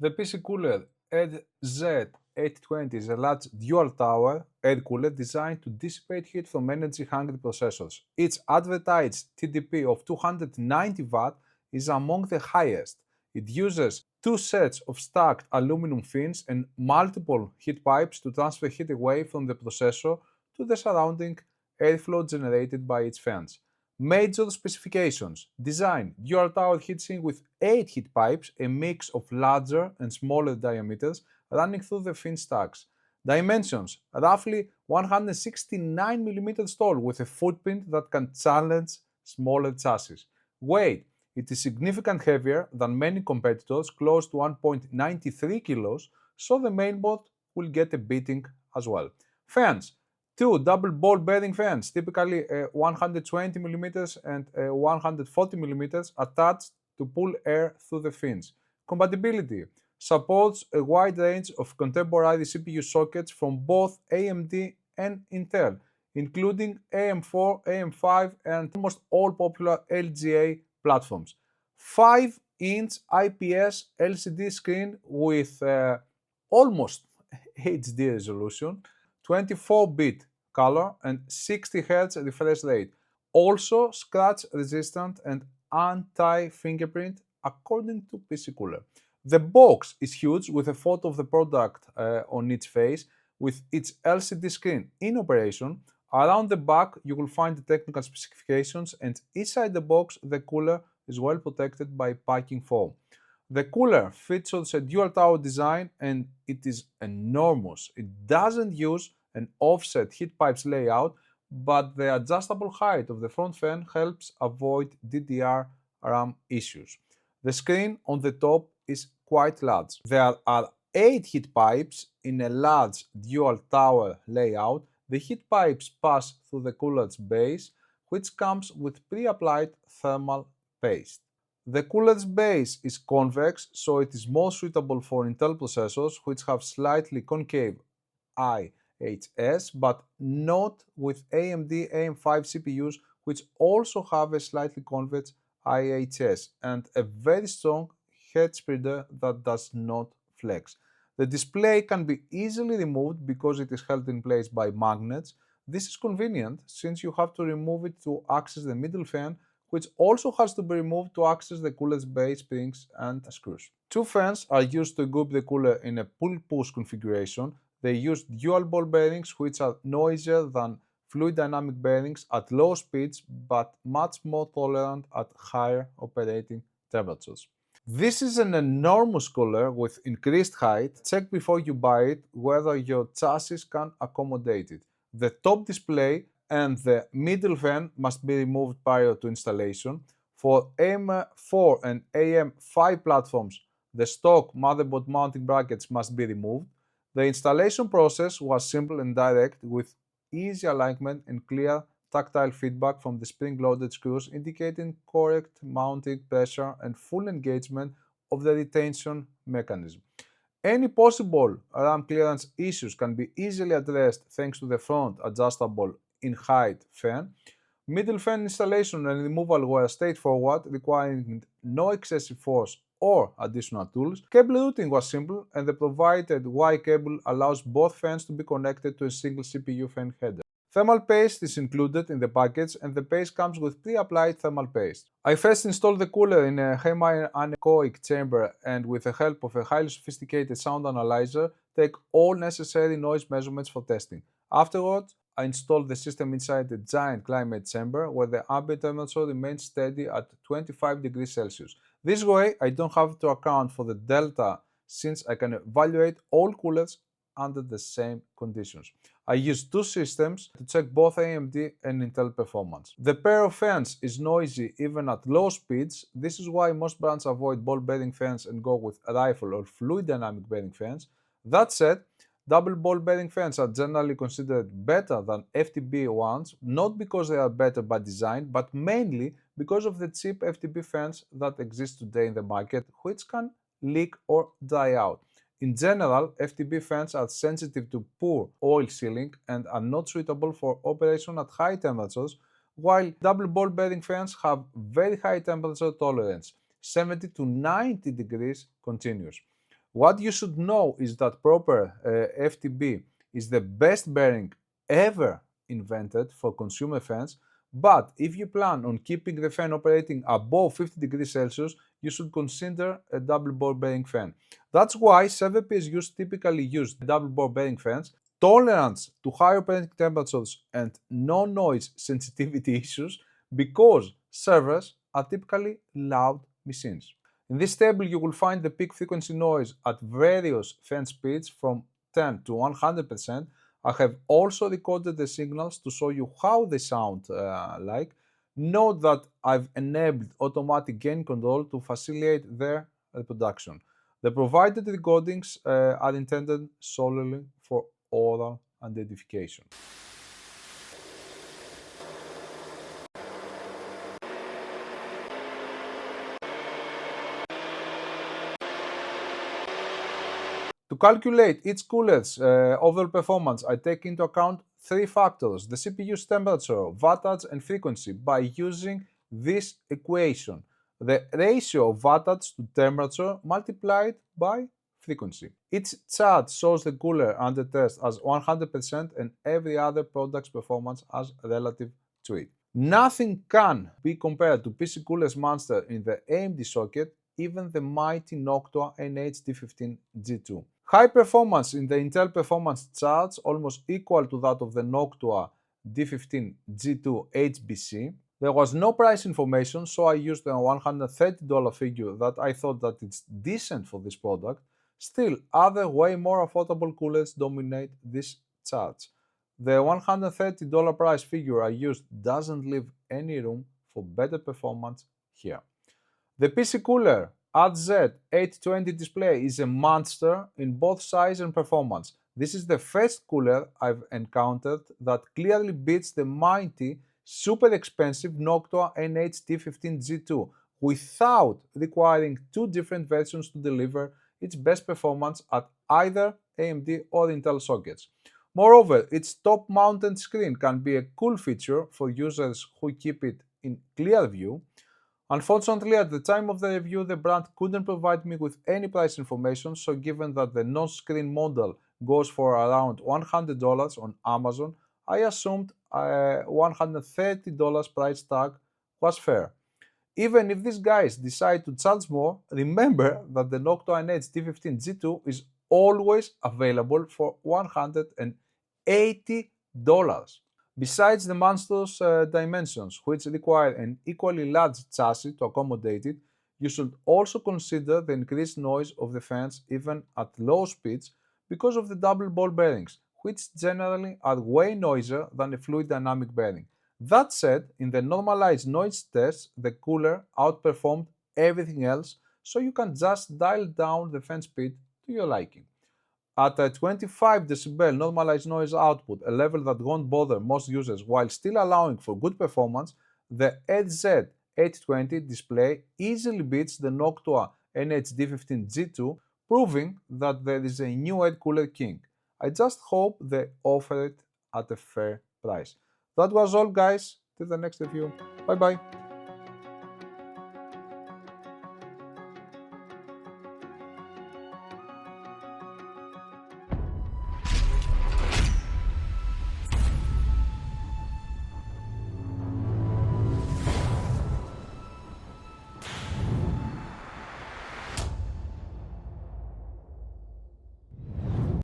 The PCCooler RZ820 is a large dual-tower air cooler designed to dissipate heat from energy-hungry processors. Its advertised TDP of 290 Watt is among the highest. It uses two sets of stacked aluminum fins and multiple heat pipes to transfer heat away from the processor to the surrounding airflow generated by its fans. Major specifications: design: dual tower heatsink with 8 heat pipes, a mix of larger and smaller diameters running through the fin stacks. Dimensions: roughly 169 mm tall with a footprint that can challenge smaller chassis. Weight: it is significantly heavier than many competitors, close to 1.93 kilos, so the mainboard will get a beating as well. Fans: two double ball bearing fans, typically 120 mm and 140 mm, attached to pull air through the fins. Compatibility: supports a wide range of contemporary CPU sockets from both AMD and Intel, including AM4, AM5, and almost all popular LGA platforms. 5-inch IPS LCD screen with almost HD resolution, 24-bit color, and 60 Hz refresh rate. Also scratch resistant and anti-fingerprint according to PCCooler. The box is huge with a photo of the product on its face with its LCD screen in operation. Around the back you will find the technical specifications, and inside the box the cooler is well protected by packing foam. The cooler features a dual tower design and it is enormous. It doesn't use an offset heat pipes layout, but the adjustable height of the front fan helps avoid DDR RAM issues. The screen on the top is quite large. There are 8 heat pipes in a large dual tower layout. The heat pipes pass through the cooler's base, which comes with pre-applied thermal paste. The cooler's base is convex, so it is more suitable for Intel processors which have slightly concave IHS, but not with AMD AM5 CPUs which also have a slightly convex IHS and a very strong head spreader that does not flex. The display can be easily removed because it is held in place by magnets. This is convenient since you have to remove it to access the middle fan, which also has to be removed to access the cooler's base springs and screws. Two fans are used to group the cooler in a pull-push configuration. They use dual ball bearings which are noisier than fluid dynamic bearings at low speeds but much more tolerant at higher operating temperatures. This is an enormous cooler with increased height. Check before you buy it whether your chassis can accommodate it. The top display and the middle fan must be removed prior to installation. For AM4 and AM5 platforms, the stock motherboard mounting brackets must be removed. The installation process was simple and direct, with easy alignment and clear tactile feedback from the spring-loaded screws indicating correct mounting pressure and full engagement of the retention mechanism. Any possible RAM clearance issues can be easily addressed thanks to the front adjustable in-height fan. Middle fan installation and removal were straightforward, requiring no excessive force or additional tools. Cable routing was simple, and the provided Y cable allows both fans to be connected to a single CPU fan header. Thermal paste is included in the package, and the paste comes with pre-applied thermal paste. I first installed the cooler in a Hemi anechoic chamber and with the help of a highly sophisticated sound analyzer, take all necessary noise measurements for testing. Afterwards, I installed the system inside a giant climate chamber where the ambient temperature remains steady at 25 degrees Celsius. This way, I don't have to account for the delta since I can evaluate all coolers under the same conditions. I use two systems to check both AMD and Intel performance. The pair of fans is noisy even at low speeds. This is why most brands avoid ball bearing fans and go with rifle or fluid dynamic bearing fans. That said, double ball bearing fans are generally considered better than FTB ones, not because they are better by design, but mainly because of the cheap FTB fans that exist today in the market, which can leak or dry out. In general, FTB fans are sensitive to poor oil sealing and are not suitable for operation at high temperatures, while double ball bearing fans have very high temperature tolerance, 70 to 90 degrees continuous. What you should know is that proper FTB is the best bearing ever invented for consumer fans, but if you plan on keeping the fan operating above 50 degrees Celsius, you should consider a double ball bearing fan. That's why server PSUs typically use double ball bearing fans. Tolerance to high operating temperatures and no noise sensitivity issues because servers are typically loud machines. In this table, you will find the peak frequency noise at various fan speeds from 10 to 100%. I have also recorded the signals to show you how they sound like. Note that I've enabled automatic gain control to facilitate their reproduction. The provided recordings are intended solely for oral identification. To calculate each cooler's overall performance, I take into account three factors: the CPU's temperature, wattage, and frequency by using this equation, the ratio of wattage to temperature multiplied by frequency. Each chart shows the cooler under test as 100% and every other product's performance as relative to it. Nothing can be compared to PCCooler's monster in the AMD socket, even the mighty Noctua NH-D15G2. High performance in the Intel performance charts, almost equal to that of the Noctua D15G2 HBC. There was no price information, so I used a $130 figure that I thought that it's decent for this product. Still, other way more affordable coolers dominate these charts. The $130 price figure I used doesn't leave any room for better performance here. The PCCooler RZ820 display is a monster in both size and performance. This is the first cooler I've encountered that clearly beats the mighty, super expensive Noctua NH-D15G2 without requiring two different versions to deliver its best performance at either AMD or Intel sockets. Moreover, its top-mounted screen can be a cool feature for users who keep it in clear view. Unfortunately, at the time of the review, the brand couldn't provide me with any price information, so given that the non-screen model goes for around $100 on Amazon, I assumed a $130 price tag was fair. Even if these guys decide to charge more, remember that the Noctua NH-D15G2 is always available for $180. Besides the monstrous dimensions, which require an equally large chassis to accommodate it, you should also consider the increased noise of the fans even at low speeds because of the double ball bearings, which generally are way noisier than a fluid dynamic bearing. That said, in the normalized noise tests, the cooler outperformed everything else, so you can just dial down the fan speed to your liking. At a 25 decibel normalized noise output, a level that won't bother most users while still allowing for good performance, the RZ820 display easily beats the Noctua NH-D15G2, proving that there is a new air cooler king. I just hope they offer it at a fair price. That was all, guys. Till the next review. Bye bye.